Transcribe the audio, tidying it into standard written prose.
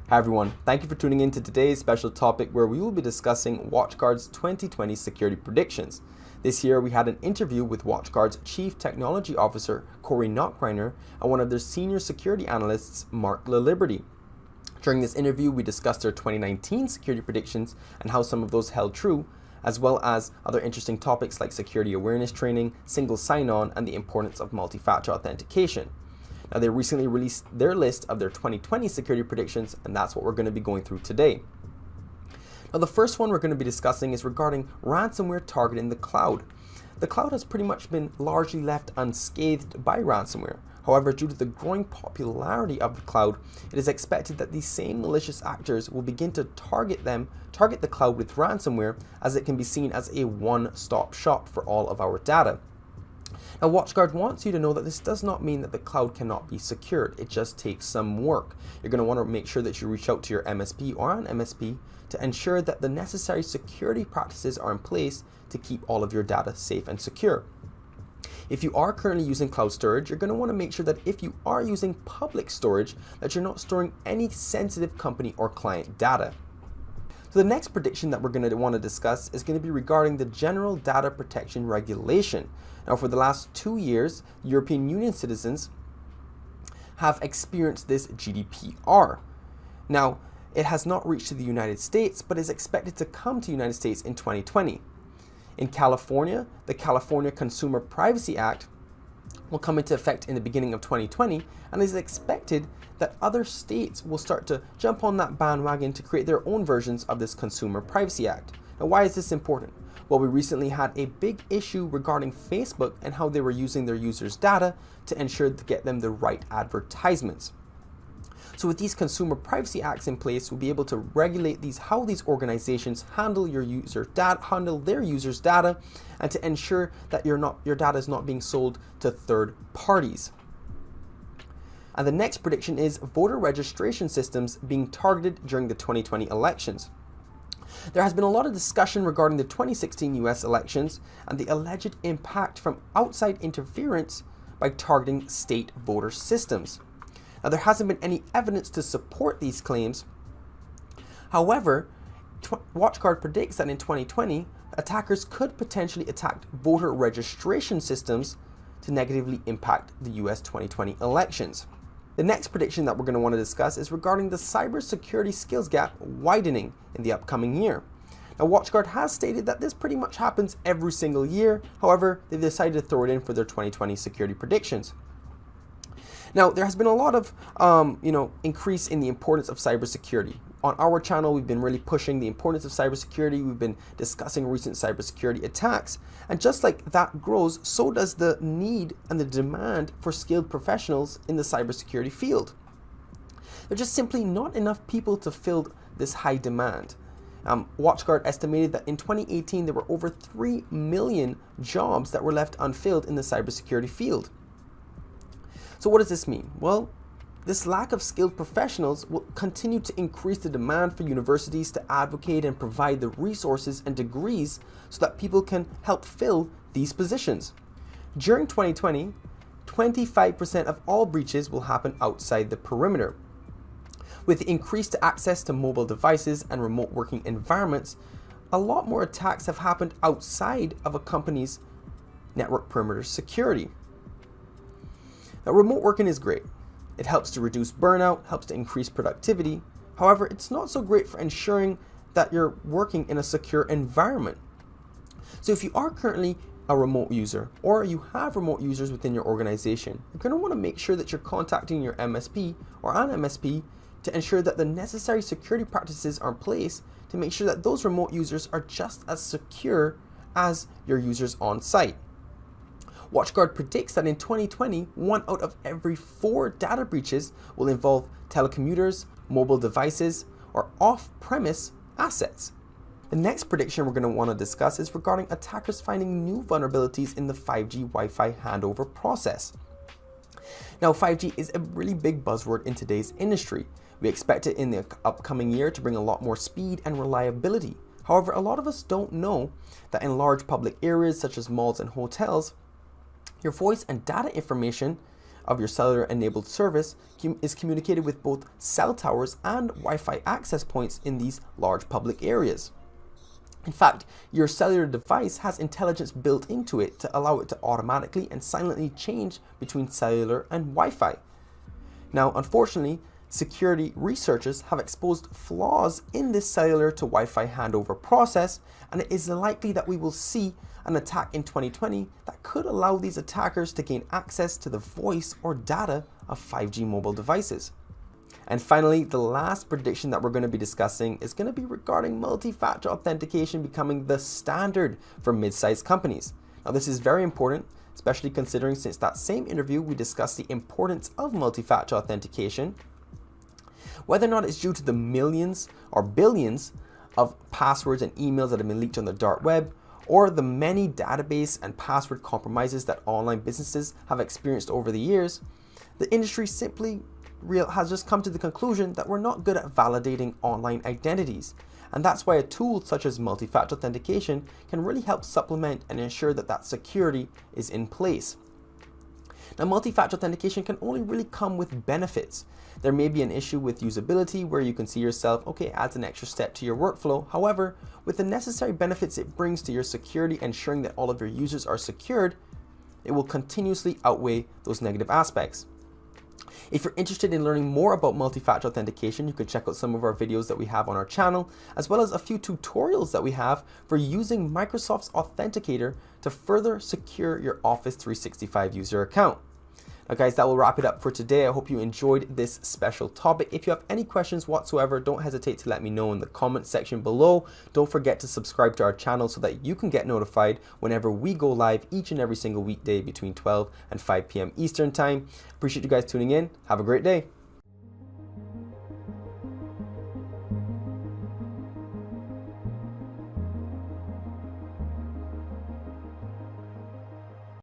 Hi everyone, thank you for tuning in to today's special topic where we will be discussing WatchGuard's 2020 security predictions. This year we had an interview with WatchGuard's Chief Technology Officer Corey Knockreiner and one of their senior security analysts Mark LaLiberty. During this interview we discussed their 2019 security predictions and how some of those held true, as well as other interesting topics like security awareness training, single sign-on, and the importance of multi-factor authentication. Now, they recently released their list of their 2020 security predictions, and that's what we're going to be going through today. Now, the first one we're going to be discussing is regarding ransomware targeting the cloud. The cloud has pretty much been largely left unscathed by ransomware. However, due to the growing popularity of the cloud, it is expected that these same malicious actors will begin to target the cloud with ransomware, as it can be seen as a one-stop shop for all of our data. Now, WatchGuard wants you to know that this does not mean that the cloud cannot be secured. It just takes some work. You're going to want to make sure that you reach out to your MSP or an MSP to ensure that the necessary security practices are in place to keep all of your data safe and secure. If you are currently using cloud storage, you're going to want to make sure that if you are using public storage, that you're not storing any sensitive company or client data. So the next prediction that we're going to want to discuss is going to be regarding the General Data Protection Regulation. Now, for the last 2 years, European Union citizens have experienced this GDPR. Now, it has not reached to the United States, but is expected to come to the United States in 2020. In California, the California Consumer Privacy Act will come into effect in the beginning of 2020, and it is expected that other states will start to jump on that bandwagon to create their own versions of this Consumer Privacy Act. Now, why is this important? Well, we recently had a big issue regarding Facebook and how they were using their users' data to ensure to get them the right advertisements. So with these Consumer Privacy Acts in place, we'll be able to regulate how these organizations handle their users' data, and to ensure that your data is not being sold to third parties. And the next prediction is voter registration systems being targeted during the 2020 elections. There has been a lot of discussion regarding the 2016 US elections and the alleged impact from outside interference by targeting state voter systems. Now, there hasn't been any evidence to support these claims. However, WatchGuard predicts that in 2020, attackers could potentially attack voter registration systems to negatively impact the US 2020 elections. The next prediction that we're going to want to discuss is regarding the cybersecurity skills gap widening in the upcoming year. Now, WatchGuard has stated that this pretty much happens every single year. However, they've decided to throw it in for their 2020 security predictions. Now, there has been a lot of increase in the importance of cybersecurity. On our channel, we've been really pushing the importance of cybersecurity. We've been discussing recent cybersecurity attacks. And just like that grows, so does the need and the demand for skilled professionals in the cybersecurity field. There are just simply not enough people to fill this high demand. WatchGuard estimated that in 2018, there were over 3 million jobs that were left unfilled in the cybersecurity field. So what does this mean? Well, this lack of skilled professionals will continue to increase the demand for universities to advocate and provide the resources and degrees so that people can help fill these positions. During 2020, 25% of all breaches will happen outside the perimeter. With increased access to mobile devices and remote working environments, a lot more attacks have happened outside of a company's network perimeter security. Now, remote working is great. It helps to reduce burnout, helps to increase productivity. However, it's not so great for ensuring that you're working in a secure environment. So if you are currently a remote user or you have remote users within your organization, you're going to want to make sure that you're contacting your MSP or an MSP to ensure that the necessary security practices are in place to make sure that those remote users are just as secure as your users on site. WatchGuard predicts that in 2020, 1 out of every 4 data breaches will involve telecommuters, mobile devices, or off-premise assets. The next prediction we're going to want to discuss is regarding attackers finding new vulnerabilities in the 5G Wi-Fi handover process. Now, 5G is a really big buzzword in today's industry. We expect it in the upcoming year to bring a lot more speed and reliability. However, a lot of us don't know that in large public areas such as malls and hotels, your voice and data information of your cellular enabled service is communicated with both cell towers and Wi-Fi access points in these large public areas. In fact, your cellular device has intelligence built into it to allow it to automatically and silently change between cellular and Wi-Fi. Now, unfortunately, security researchers have exposed flaws in this cellular to Wi-Fi handover process, and it is likely that we will see an attack in 2020 that could allow these attackers to gain access to the voice or data of 5G mobile devices. And finally, the last prediction that we're going to be discussing is going to be regarding multi-factor authentication becoming the standard for mid-sized companies. Now, this is very important, especially considering since that same interview we discussed the importance of multi-factor authentication. Whether or not it's due to the millions or billions of passwords and emails that have been leaked on the dark web, or the many database and password compromises that online businesses have experienced over the years, the industry simply has just come to the conclusion that we're not good at validating online identities. And that's why a tool such as multi-factor authentication can really help supplement and ensure that that security is in place. Now, multi-factor authentication can only really come with benefits. There may be an issue with usability where you can see yourself, okay, adds an extra step to your workflow. However, with the necessary benefits it brings to your security, ensuring that all of your users are secured, it will continuously outweigh those negative aspects. If you're interested in learning more about multi-factor authentication, you can check out some of our videos that we have on our channel, as well as a few tutorials that we have for using Microsoft's Authenticator to further secure your Office 365 user account. Now guys, that will wrap it up for today. I hope you enjoyed this special topic. If you have any questions whatsoever, don't hesitate to let me know in the comment section below. Don't forget to subscribe to our channel so that you can get notified whenever we go live each and every single weekday between 12 and 5 p.m. Eastern time. Appreciate you guys tuning in. Have a great day.